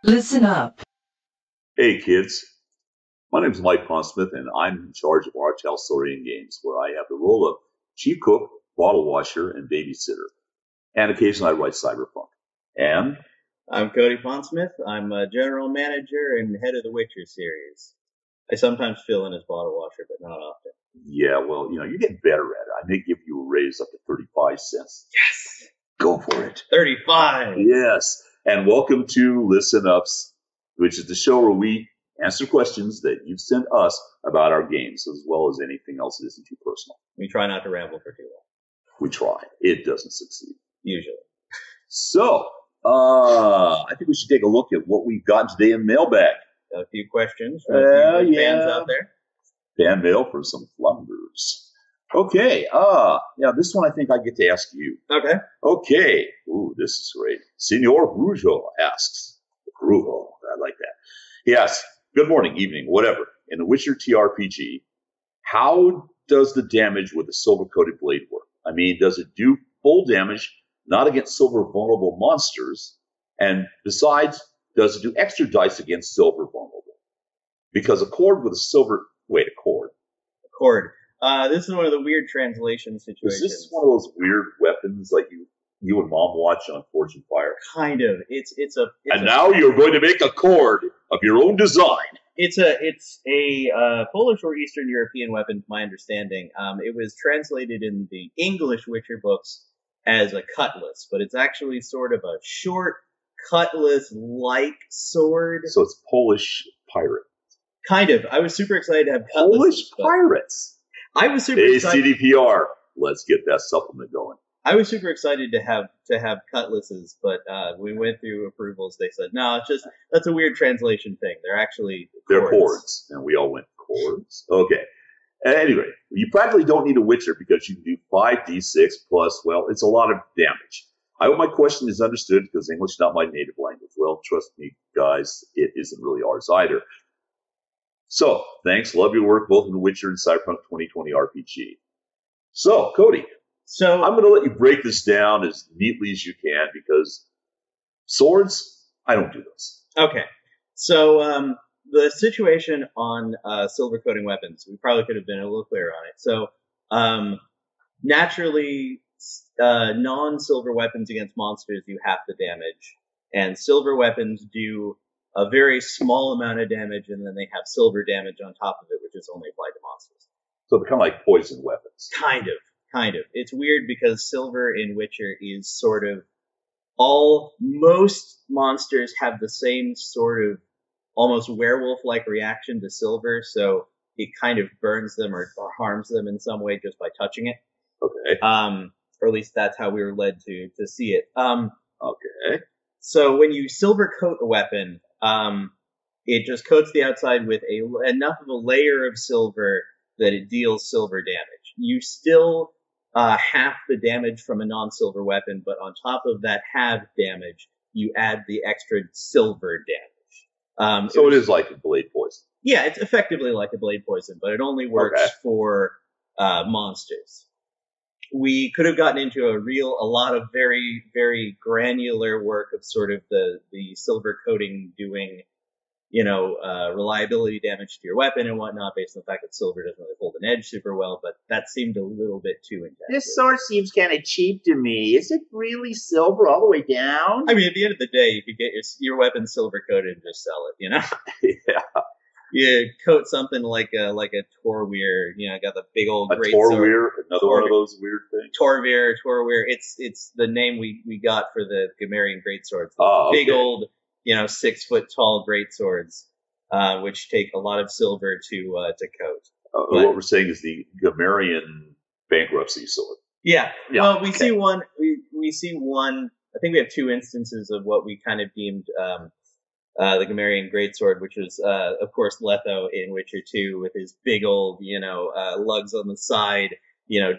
Listen up. Hey kids, my name is Mike Pondsmith and I'm in charge of our Talsorian games where I have the role of chief cook, bottle washer, and babysitter. And occasionally I write Cyberpunk. And I'm Cody Pondsmith. I'm a general manager and head of the Witcher series. I sometimes fill in as bottle washer, but not often. yeah, well, you're getting better at it. I may give you a raise up to 35 cents. Yes! Go for it. 35! Yes. And welcome to Listen Ups, which is the show where we answer questions that you've sent us about our games, as well as anything else that isn't too personal. We try not to ramble for too long. We try. It doesn't succeed. Usually. So, I think we should take a look at what we've gotten today in mailbag. Got a few questions from a few fans out there. Fan mail for some flunders. Okay, this one I think I get to ask you. Okay. Okay. Ooh, this is great. Senior Brujo asks. Brujo, I like that. He asks, good morning, evening, whatever. In the Witcher TRPG, how does the damage with the silver-coated blade work? I mean, does it do full damage, not against silver vulnerable monsters? And besides, does it do extra dice against silver vulnerable? Because a cord with a silver... Wait, a cord. A cord. This is one of the weird translation situations. Is this one of those weird weapons like you and Mom watch on Forge and Fire? Kind of. It's now you're going to make a cord of your own design. It's a Polish or Eastern European weapon, to my understanding. It was translated in the English Witcher books as a cutlass, but it's actually sort of a short cutlass-like sword. So it's Polish pirate. Kind of. I was super excited to have cutlasses. Polish pirates. I was super excited. CDPR. Let's get that supplement going. I was super excited to have cutlasses, but we went through approvals. They said, no, that's a weird translation thing. They're cords. And we all went, cords? Okay. Anyway, you practically don't need a Witcher because you can do 5d6 plus, well, it's a lot of damage. I hope my question is understood because English is not my native language. Well, trust me, guys, it isn't really ours either. So, thanks. Love your work, both in The Witcher and Cyberpunk 2020 RPG. So, Cody. So I'm going to let you break this down as neatly as you can because swords, I don't do those. Okay. So the situation on silver coating weapons, we probably could have been a little clearer on it. So naturally, non-silver weapons against monsters do half the damage, and silver weapons do a very small amount of damage, and then they have silver damage on top of it, which is only applied to monsters. So they're kind of like poison weapons. Kind of. It's weird because silver in Witcher is sort of most monsters have the same sort of almost werewolf-like reaction to silver, so it kind of burns them or harms them in some way just by touching it. Okay. Or at least that's how we were led to see it. Okay. So when you silver coat a weapon, it just coats the outside with enough of a layer of silver that it deals silver damage. You still half the damage from a non-silver weapon, but on top of that halved damage, you add the extra silver damage. So it is like a blade poison. Yeah, it's effectively like a blade poison, but it only works for monsters. We could have gotten into a lot of very, very granular work of sort of the silver coating doing, reliability damage to your weapon and whatnot, based on the fact that silver doesn't really hold an edge super well, but that seemed a little bit too intense. This sword seems kind of cheap to me. Is it really silver all the way down? I mean, at the end of the day, you could get your weapon silver coated and just sell it, Yeah. You coat something like a Torweir, got the big old great sword. Torweir, another one of those weird things. Torweir. It's the name we got for the Gamerian greatswords. Big old, 6 foot tall greatswords, which take a lot of silver to coat. What we're saying is the Gamerian bankruptcy sword. Yeah. Well, we see one. We see one. I think we have 2 instances of what we kind of deemed the Gamerian greatsword, which was, of course, Letho in Witcher 2 with his big old, lugs on the side,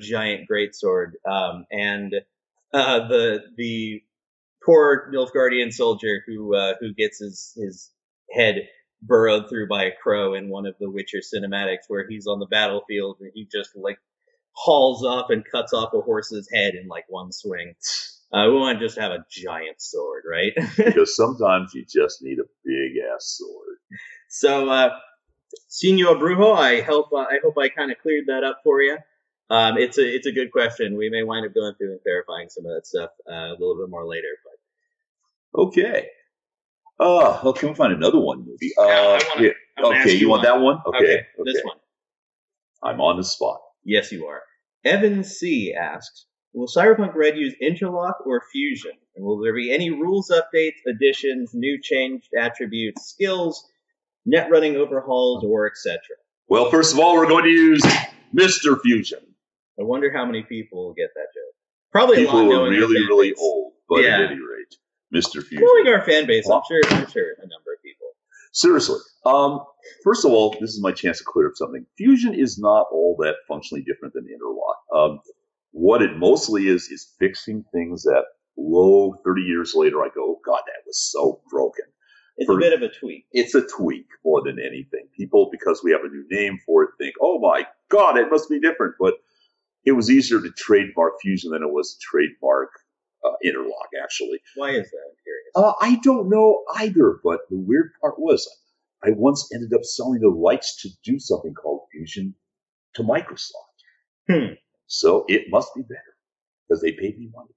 giant greatsword, and the poor Nilfgaardian soldier who gets his head burrowed through by a crow in one of the Witcher cinematics, where he's on the battlefield and he just hauls off and cuts off a horse's head in one swing. We want to just have a giant sword, right? Because sometimes you just need a big ass sword. So, Senior Brujo, I hope I kind of cleared that up for you. It's a good question. We may wind up going through and verifying some of that stuff a little bit more later. But okay. Well, can we find another one, maybe? Okay, you want that one? Okay. This one. I'm on the spot. Yes, you are. Evan C. asks, will Cyberpunk Red use interlock or fusion? And will there be any rules updates, additions, new changed attributes, skills, net running overhauls, or etc.? Well, first of all, we're going to use Mr. Fusion. I wonder how many people will get that joke. Probably people a lot. People are really old, but at any rate, Mr. Fusion. Knowing our fan base, I'm sure a number of people. Seriously. First of all, this is my chance to clear up something. Fusion is not all that functionally different than interlock. What it mostly is fixing things that 30 years later I go, oh, God, that was so broken. It's a bit of a tweak. It's a tweak more than anything. People, because we have a new name for it, think, oh my God, it must be different. But it was easier to trademark Fusion than it was to trademark interlock, actually. Why is that? I'm curious. I don't know either, but the weird part was I once ended up selling the rights to do something called Fusion to Microsoft. So it must be better because they paid me money.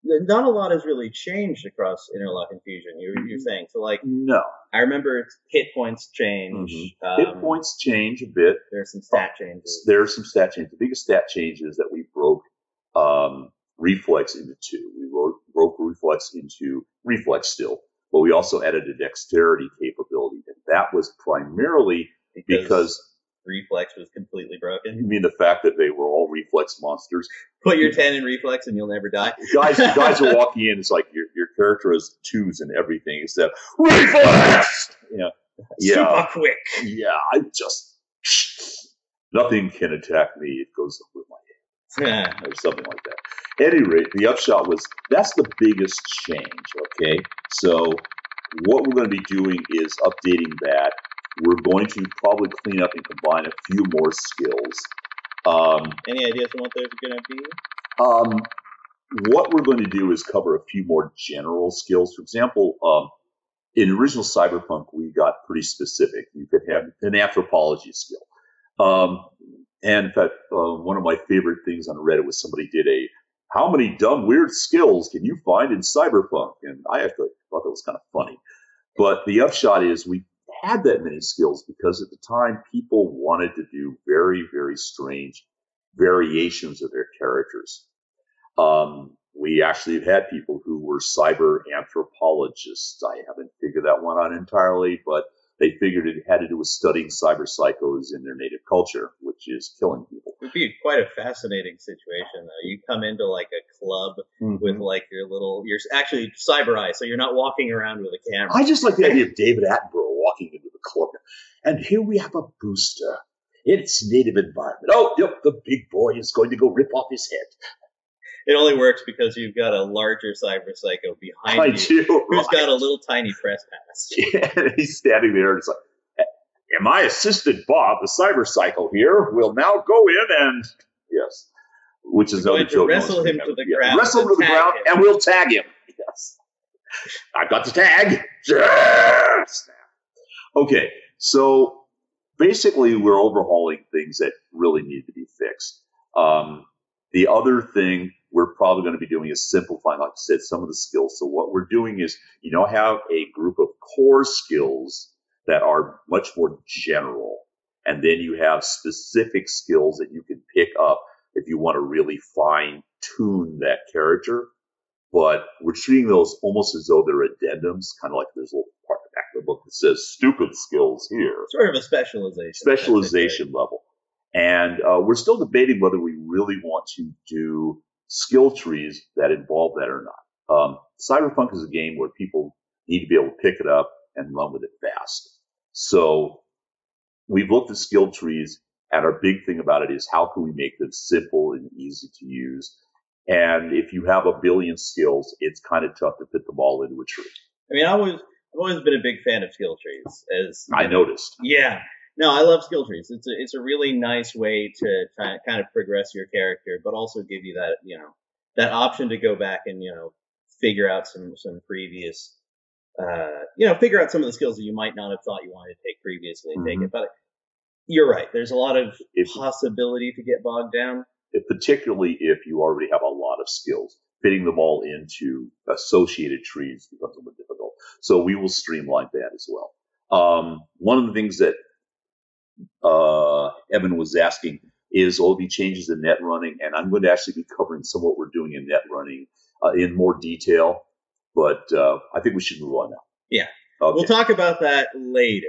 Not a lot has really changed across interlock and fusion. You're saying so, like no. I remember hit points change. Hit points change a bit. There's some stat changes. There are some stat changes. The biggest stat change is that we broke reflex into two. We broke reflex into reflex still, but we also added a dexterity capability, and that was primarily because reflex was completely broken. You mean the fact that they were all reflex monsters? Put your 10 in reflex and you'll never die. Guys are walking in. It's like your character has twos and everything except reflex. Super quick. Yeah, I just nothing can attack me. It goes up with my hand or something like that. At any rate, the upshot was that's the biggest change. Okay, so what we're going to be doing is updating that. We're going to probably clean up and combine a few more skills. Any ideas on what those are going to be? What we're going to do is cover a few more general skills. For example, in original Cyberpunk, we got pretty specific. You could have an anthropology skill. And in fact, one of my favorite things on Reddit was somebody did how many dumb, weird skills can you find in Cyberpunk? And I actually thought that was kind of funny. But the upshot is we had that many skills because at the time people wanted to do very, very strange variations of their characters. We actually have had people who were cyber anthropologists. I haven't figured that one out entirely, but they figured it had to do with studying cyber psychos in their native culture, which is killing people. It would be quite a fascinating situation, though. You come into like a club with like you're actually cyber eye, so you're not walking around with a camera. I just like the idea of David Attenborough walking into the club. And here we have a booster in its native environment. Oh, yep, the big boy is going to go rip off his head. It only works because you've got a larger cyber psycho behind you who's got a little tiny press pass. Yeah, and he's standing there and it's like, and my assistant Bob, the cyber psycho here, will now go in and, yes, which is another joke. Wrestle him to the ground. Wrestle him to the ground and we'll tag him. Yes. I've got the tag. Yes. Okay, so basically we're overhauling things that really need to be fixed. The other thing we're probably going to be doing is simplifying, like I said, some of the skills. So what we're doing is, have a group of core skills that are much more general. And then you have specific skills that you can pick up if you want to really fine tune that character. But we're treating those almost as though they're addendums, kind of like there's a little part in the back of the book that says stupid skills here. Sort of a specialization. Specialization level. And we're still debating whether we really want to do skill trees that involve that or not. Cyberpunk is a game where people need to be able to pick it up and run with it fast. So we've looked at skill trees, and our big thing about it is how can we make them simple and easy to use. And if you have a billion skills, it's kind of tough to fit them all into a tree. I mean, I've always been a big fan of skill trees. I noticed. Yeah. No, I love skill trees. It's a really nice way to kind of progress your character, but also give you that, that option to go back and figure out some previous figure out some of the skills that you might not have thought you wanted to take previously and take it. But you're right. There's a lot of possibility to get bogged down. Particularly if you already have a lot of skills. Fitting them all into associated trees becomes a little difficult. So we will streamline that as well. One of the things that Evan was asking is all the changes in net running, and I'm going to actually be covering some of what we're doing in net running in more detail, but I think we should move on now. Yeah. Okay. We'll talk about that later.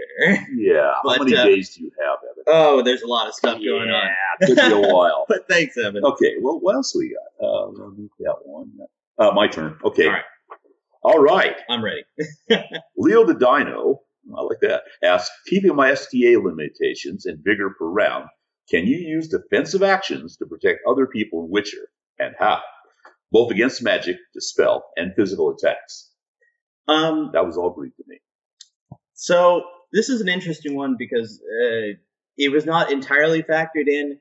Yeah. How many days do you have, Evan? Oh, there's a lot of stuff going on. Yeah, could be a while. But thanks, Evan. Okay, well, what else we got? That one. My turn. Okay. All right. All right. I'm ready. LeotheDino, I like that, asks, keeping my STA limitations and vigor per round, can you use defensive actions to protect other people in Witcher, and how? Both against magic, dispel, and physical attacks. That was all Greek to me. So this is an interesting one because it was not entirely factored in.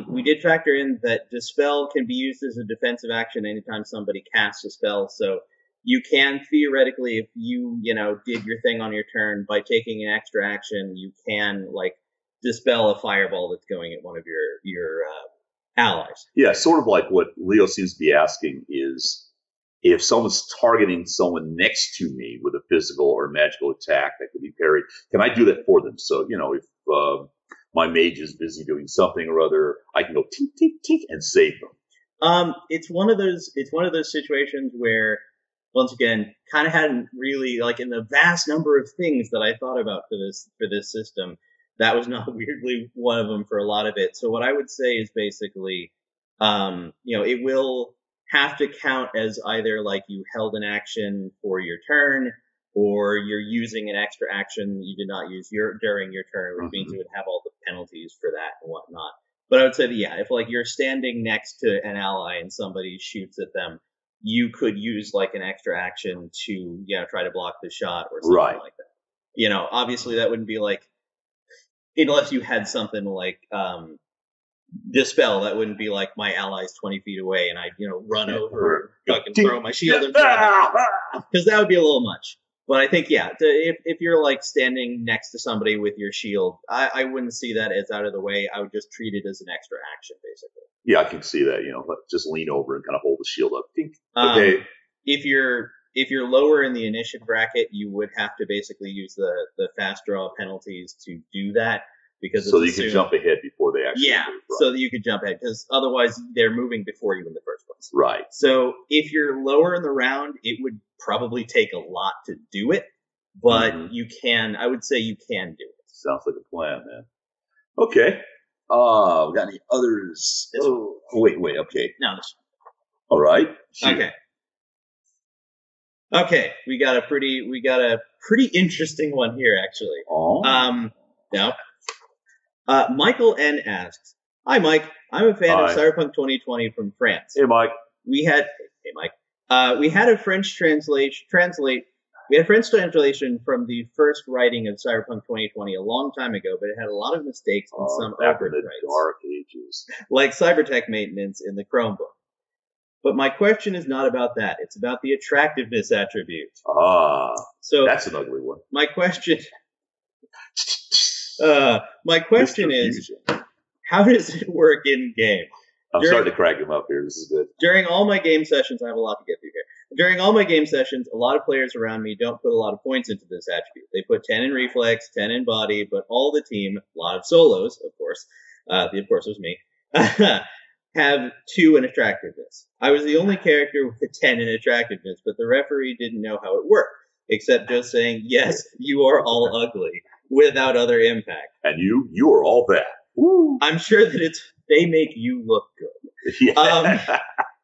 We did factor in that dispel can be used as a defensive action anytime somebody casts a spell. So you can theoretically, if you did your thing on your turn by taking an extra action, you can dispel a fireball that's going at one of your allies. Yeah, sort of like what Leo seems to be asking is, if someone's targeting someone next to me with a physical or magical attack that could be parried, can I do that for them? So, if my mage is busy doing something or other, I can go tink, tink, tink and save them. It's one of those situations where, once again, kind of hadn't really, in the vast number of things that I thought about for this system, that was not weirdly one of them for a lot of it. So what I would say is basically, it will have to count as either you held an action for your turn, or you're using an extra action you did not use during your turn, which means you would have all the penalties for that and whatnot. But I would say that, if you're standing next to an ally and somebody shoots at them, you could use an extra action to try to block the shot or something like that. Obviously that wouldn't be unless you had something dispel, that wouldn't be my ally's 20 feet away and I'd run over and fucking throw my shield in front, because that would be a little much. But I think if you're standing next to somebody with your shield, I wouldn't see that as out of the way. I would just treat it as an extra action, basically. Yeah, I can see that. Just lean over and kind of hold the shield up. Okay. If you're lower in the initiative bracket, you would have to basically use the fast draw penalties to do that. Because so you can jump ahead before they actually move. Right. So that you could jump ahead, because otherwise they're moving before you in the first place. Right. So if you're lower in the round, it would probably take a lot to do it, but you can, I would say you can do it. Sounds like a plan, man. Okay. We got any others? Wait, okay. No. All right. Shoot. Okay. We got a pretty interesting one here, actually. Oh. No. Michael N. asks, "Hi, Mike. I'm a fan of Cyberpunk 2020 from France. Hey, Mike. We had a French translation. We had French translation from the first writing of Cyberpunk 2020 a long time ago, but it had a lot of mistakes and some overwrites, dark ages, like cybertech maintenance in the Chromebook. But my question is not about that. It's about the attractiveness attribute. So that's an ugly one. My question is, how does it work in game? I'm starting to crack him up here. This is good. During all my game sessions, I have a lot to get through here. During all my game sessions, a lot of players around me don't put a lot of points into this attribute. They put 10 in reflex, 10 in body, but all the team, a lot of solos, of course, of course it was me, have 2 in attractiveness. I was the only character with a 10 in attractiveness, but the referee didn't know how it worked, except just saying, yes, you are all ugly, without other impact. And you are all that. Woo. I'm sure that they make you look good. Yeah.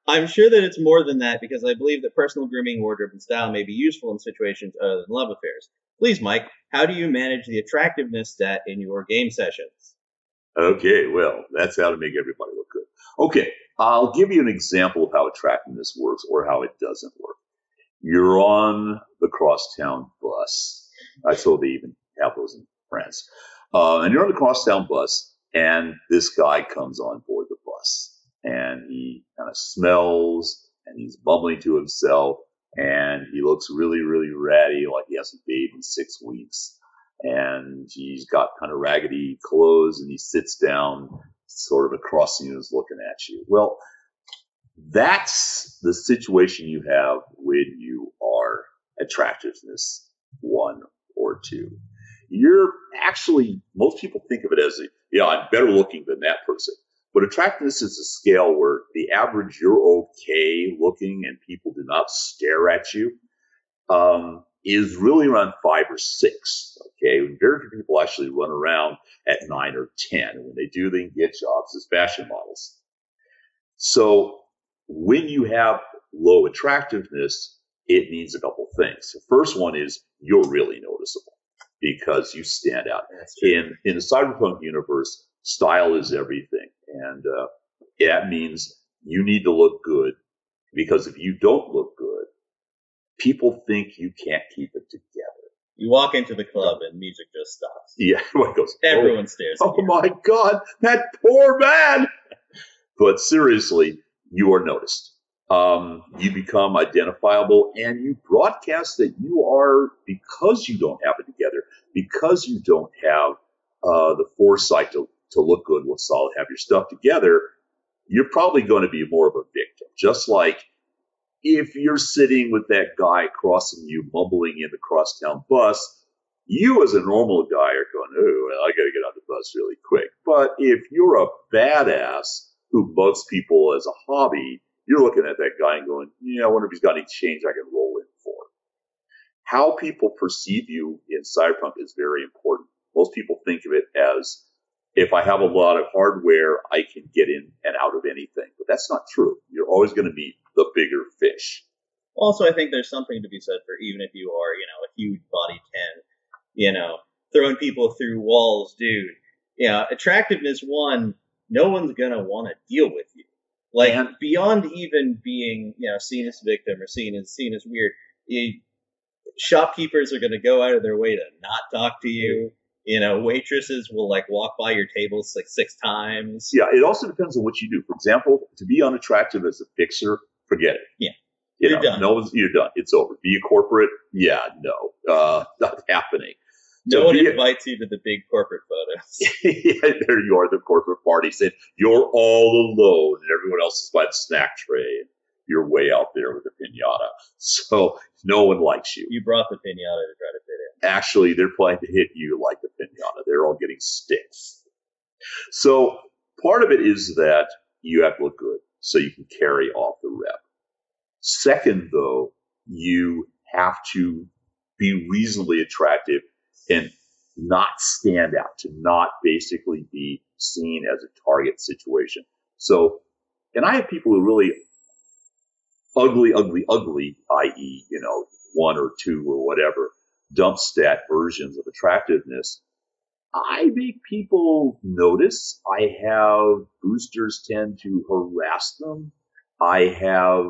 I'm sure that it's more than that, because I believe that personal grooming, wardrobe, and style may be useful in situations other than love affairs. Please, Mike, how do you manage the attractiveness stat in your game sessions? Okay, well, that's how to make everybody look good. Okay, I'll give you an example of how attractiveness works or how it doesn't work. You're on the crosstown bus. I saw they even have those in France. And you're on the crosstown bus, and this guy comes on board the bus. and he kind of smells, and he's bumbling to himself, and he looks really, really ratty, like he hasn't bathed in 6 weeks. And he's got kind of raggedy clothes, and he sits down sort of across you and is looking at you. Well, that's the situation you have when you are attractiveness 1 or 2. You're actually, most people think of it as, I'm better looking than that person. But attractiveness is a scale where the average, you're okay looking and people do not stare at you, is really around 5 or 6. Okay, very few people actually run around at 9 or 10. And when they do, they can get jobs as fashion models. So when you have low attractiveness, it means a couple things. The first one is you're really noticeable because you stand out. In the cyberpunk universe, style is everything. And that means you need to look good, because if you don't look good, people think you can't keep it together. You walk into the club and music just stops. Yeah, everyone goes, everyone stares at you. Oh my God, that poor man. But seriously, you are noticed. You become identifiable, and you broadcast that you are, because you don't have it together, because you don't have the foresight to look good, look solid, have your stuff together, you're probably going to be more of a victim. Just like if you're sitting with that guy crossing you, mumbling in the crosstown bus, you as a normal guy are going, oh, well, I got to get on the bus really quick. But if you're a badass who bugs people as a hobby, you're looking at that guy and going, I wonder if he's got any change I can roll in for. How people perceive you in Cyberpunk is very important. Most people think of it as, if I have a lot of hardware, I can get in and out of anything. But that's not true. You're always going to be the bigger fish. Also, I think there's something to be said for, even if you are, a huge body 10, throwing people through walls, dude. Attractiveness 1, no one's going to want to deal with you. Beyond even being, seen as a victim or seen as weird, shopkeepers are going to go out of their way to not talk to you. Waitresses will walk by your tables 6 times. Yeah, it also depends on what you do. For example, to be unattractive as a fixer, forget it. Yeah. You're done. You're done. It's over. Be a corporate? Yeah, no. Not happening. No one invites you to the big corporate photos. Yeah, there you are, the corporate party saying you're all alone and everyone else is by the snack tray and you're way out there with the piñata. So no one likes you. You brought the piñata to try to fit in. Actually, they're planning to hit you like the piñata. They're all getting sticks. So part of it is that you have to look good so you can carry off the rep. Second, though, you have to be reasonably attractive and not stand out, to not basically be seen as a target situation. So, and I have people who really ugly, i.e., 1 or 2 or whatever, dump stat versions of attractiveness. I make people notice. I have boosters tend to harass them. I have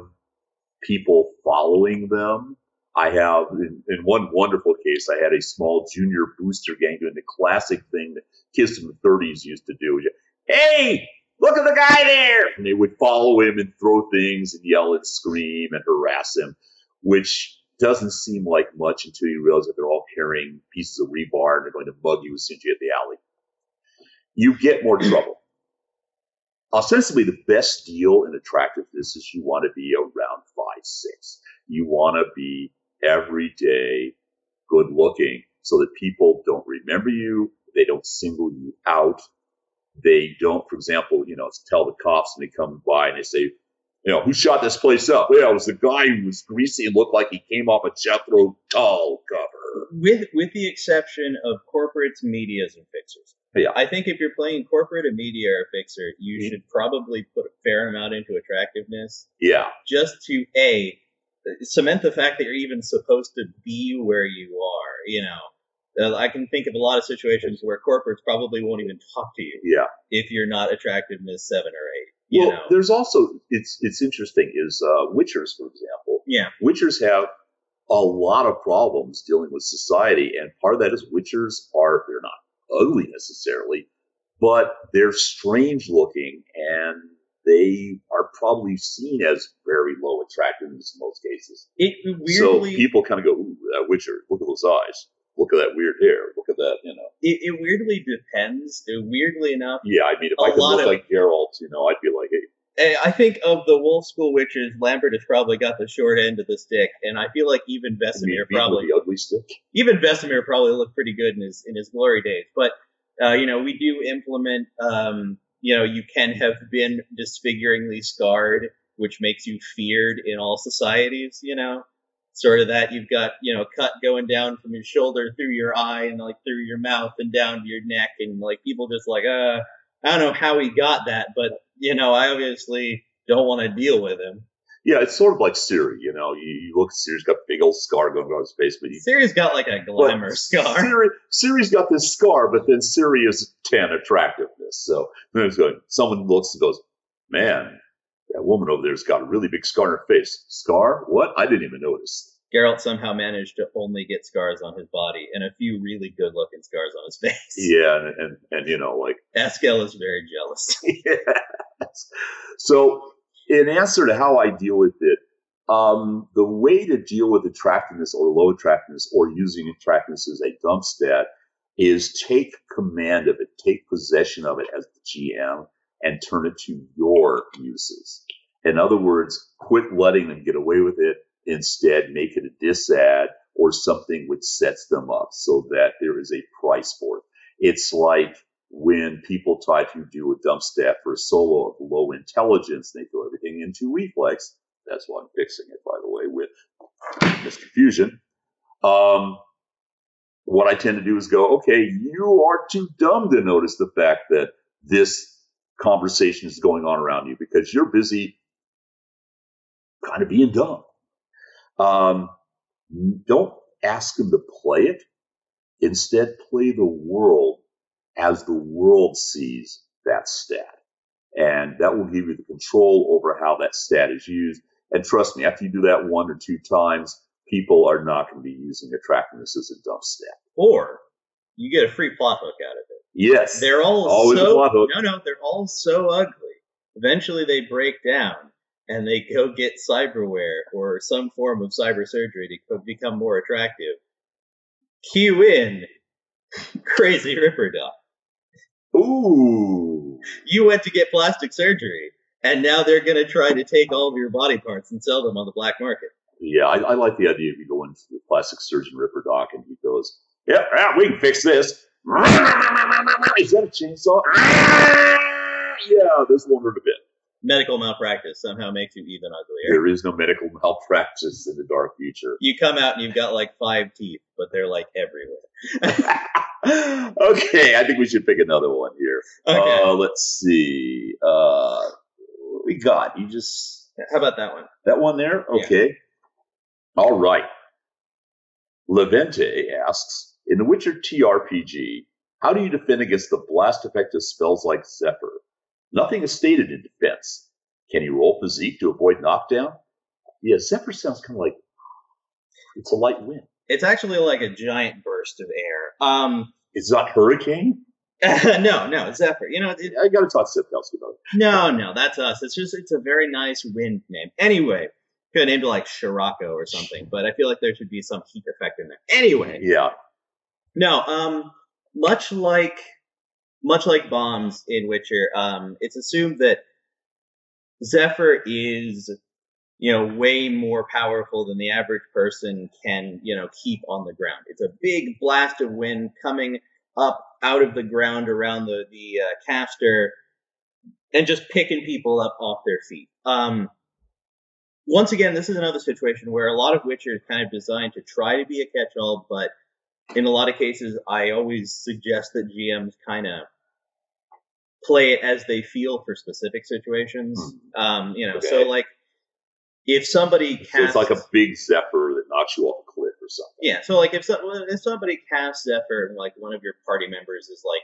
people following them. I have, in one wonderful case, I had a small junior booster gang doing the classic thing that kids from the 30s used to do. Hey, look at the guy there! And they would follow him and throw things and yell and scream and harass him, which doesn't seem like much until you realize that they're all carrying pieces of rebar and they're going to bug you as soon as you hit the alley. You get more trouble. Ostensibly, the best deal in attractiveness is you want to be around 5'6". You want to be everyday good looking so that people don't remember you. They don't single you out. They don't, for example, tell the cops when they come by and they say, who shot this place up? Well, it was the guy who was greasy and looked like he came off a Jethro Tull cover. With the exception of corporates, medias, and fixers. Yeah. I think if you're playing corporate, a media, or a fixer, you should probably put a fair amount into attractiveness. Yeah. Just to, cement the fact that you're even supposed to be where you are, I can think of a lot of situations where corporates probably won't even talk to you. Yeah. If you're not attractiveness 7 or 8. There's also, it's interesting, is Witchers, for example. Yeah. Witchers have a lot of problems dealing with society, and part of that is Witchers they're not ugly necessarily, but they're strange looking and they are probably seen as very low attractiveness in most cases. It weirdly, so people kind of go, ooh, that Witcher, look at those eyes. Look at that weird hair. Look at that, It weirdly depends. Weirdly enough. Yeah, I mean, if I could look like Geralt, I'd be like, hey. I think of the Wolf School Witches, Lambert has probably got the short end of the stick, and I feel like even Vesemir probably the ugly stick. Even Vesemir probably looked pretty good in his glory days. But we do implement. You can have been disfiguringly scarred, which makes you feared in all societies. Sort of that you've got cut going down from your shoulder through your eye and like through your mouth and down to your neck, and like people just like I don't know how he got that, but I obviously don't want to deal with him. Yeah, it's sort of like Ciri, you look at Ciri's got a big old scar going across his face, but Ciri's got like a glamour scar. Ciri's got this scar, but then Ciri is 10 attractiveness. So then someone looks and goes, man, that woman over there's got a really big scar on her face. Scar? What? I didn't even notice. Geralt somehow managed to only get scars on his body and a few really good-looking scars on his face. Yeah, and like... Askel is very jealous. Yes. So, in answer to how I deal with it, the way to deal with attractiveness or low attractiveness or using attractiveness as a dump stat is take command of it, take possession of it as the GM, and turn it to your uses. In other words, quit letting them get away with it. Instead, make it a disad or something which sets them up so that there is a price for it. It's like when people try to do a dump stat for a solo of low intelligence, they throw everything into reflex. That's why I'm fixing it, by the way, with Mr. Fusion. What I tend to do is go, okay, you are too dumb to notice the fact that this conversation is going on around you because you're busy kind of being dumb. Don't ask them to play it. Instead, play the world as the world sees that stat. And that will give you the control over how that stat is used. And trust me, after you do that 1 or 2 times, people are not going to be using attractiveness as a dump stat. Or you get a free plot hook out of it. Yes. They're all always a plot hook. No, they're all so ugly. Eventually they break down. And they go get cyberware or some form of cyber surgery to become more attractive. Cue in Crazy Ripper Doc. Ooh. You went to get plastic surgery, and now they're going to try to take all of your body parts and sell them on the black market. Yeah, I like the idea of you going to the plastic surgeon Ripper Doc, and he goes, yeah, we can fix this. Is that a chainsaw? Yeah, this won't hurt a bit. Medical malpractice somehow makes you even uglier. There is no medical malpractice in the dark future. You come out and you've got like 5 teeth, but they're like everywhere. Okay, I think we should pick another one here. Okay. Let's see. What we got? You just... How about that one? That one there? Okay. Yeah. All right. Levente asks, in the Witcher TRPG, how do you defend against the blast effective spells like Zephyr? Nothing is stated in defense. Can you roll physique to avoid knockdown? Yeah, Zephyr sounds kind of like it's a light wind. It's actually like a giant burst of air. It's not hurricane? No, Zephyr. I got to talk to Sipkowski about it. No, that's us. It's a very nice wind name. Anyway, could have named it like Scirocco or something, but I feel like there should be some heat effect in there. Anyway. Yeah. No, much like bombs in Witcher, it's assumed that Zephyr is, way more powerful than the average person can, keep on the ground. It's a big blast of wind coming up out of the ground around the caster and just picking people up off their feet. Once again, this is another situation where a lot of Witcher is kind of designed to try to be a catch-all, but in a lot of cases, I always suggest that GMs kind of play it as they feel for specific situations. Okay. So like if somebody casts... So it's like a big Zephyr that knocks you off a cliff or something. Yeah, so like if somebody casts Zephyr and like one of your party members is like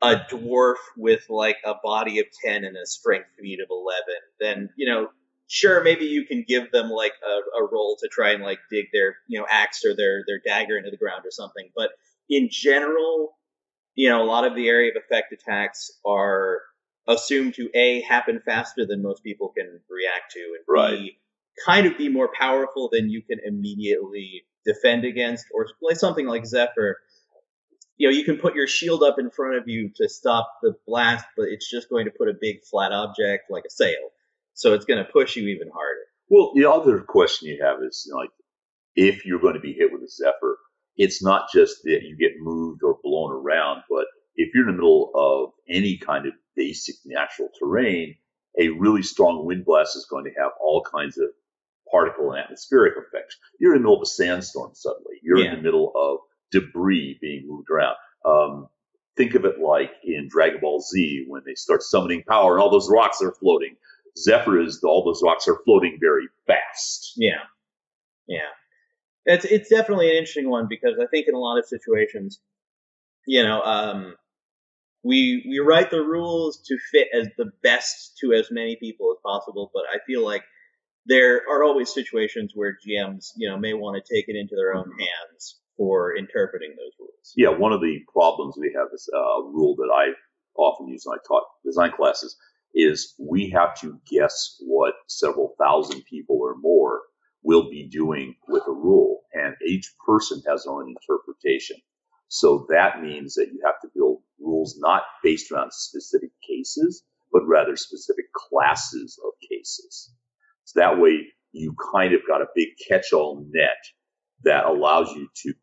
a dwarf with like a body of 10 and a strength feat of 11, then, sure, maybe you can give them like a roll to try and like dig their, axe or their dagger into the ground or something. But in general, a lot of the area of effect attacks are assumed to A, happen faster than most people can react to, and Right. B, kind of be more powerful than you can immediately defend against, or like something like Zephyr. You know, you can put your shield up in front of you to stop the blast, but it's just going to put a big flat object like a sail. So it's going to push you even harder. Well, the other question you have is, like, if you're going to be hit with a Zephyr, it's not just that you get moved or blown around, but if you're in the middle of any kind of basic natural terrain, a really strong wind blast is going to have all kinds of particle and atmospheric effects. You're in the middle of a sandstorm suddenly. You're in the middle of debris being moved around. Think of it like in Dragon Ball Z when they start summoning power and all those rocks are floating. Zephyr is all those rocks are floating very fast. Yeah. It's definitely an interesting one, because I think in a lot of situations, we write the rules to fit as the best to as many people as possible, but I feel like there are always situations where GMs, may want to take it into their own hands for interpreting those rules. Yeah, one of the problems we have is a rule that I often use when I taught design classes is we have to guess what several thousand people or more will be doing with a rule, and each person has their own interpretation. So that means that you have to build rules not based around specific cases, but rather specific classes of cases. So that way you kind of got a big catch-all net that allows you to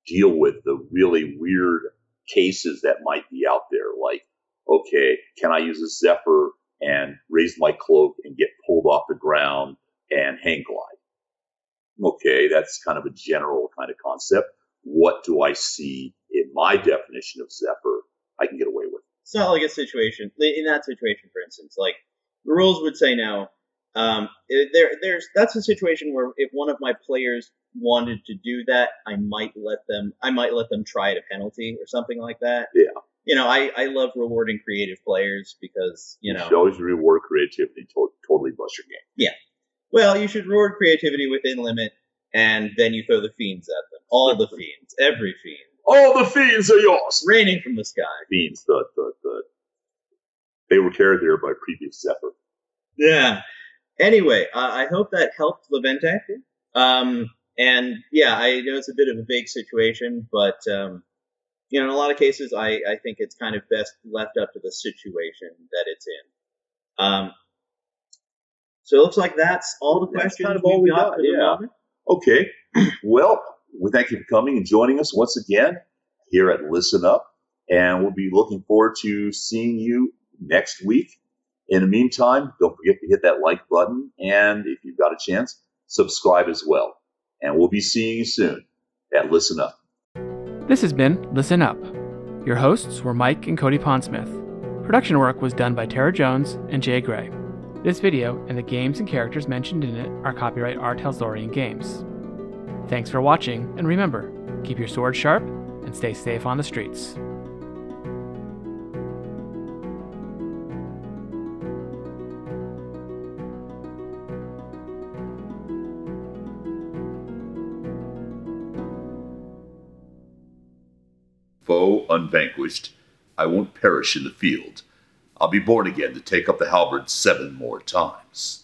deal with the really weird cases that might be out there. Like, okay, can I use a Zephyr and raise my cloak and get pulled off the ground and hang glide? Okay, that's kind of a general kind of concept. What do I see in my definition of Zephyr I can get away with? It's not like a situation, in that situation, for instance, like the rules would say no. That's a situation where if one of my players wanted to do that, I might let them try at a penalty or something like that. Yeah. I love rewarding creative players because, You should always reward creativity, totally bust your game. Yeah. Well, you should reward creativity within limit, and then you throw the fiends at them. All the fiends. Every fiend. All the fiends are yours! Raining from the sky. Fiends, they were carried there by previous Zephyr. Yeah. Anyway, I hope that helped Levente. And yeah, I know it's a bit of a vague situation, but in a lot of cases, I think it's kind of best left up to the situation that it's in. So it looks like that's all the questions kind of all we got. for the moment. Okay. Well, we thank you for coming and joining us once again here at Listen Up, and we'll be looking forward to seeing you next week. In the meantime, don't forget to hit that like button, and if you've got a chance, subscribe as well. And we'll be seeing you soon at Listen Up. This has been Listen Up. Your hosts were Mike and Cody Pondsmith. Production work was done by Tara Jones and Jay Gray. This video and the games and characters mentioned in it are copyright our Talsorian games. Thanks for watching, and remember, keep your sword sharp and stay safe on the streets. Foe unvanquished, I won't perish in the field. I'll be born again to take up the halberd 7 more times.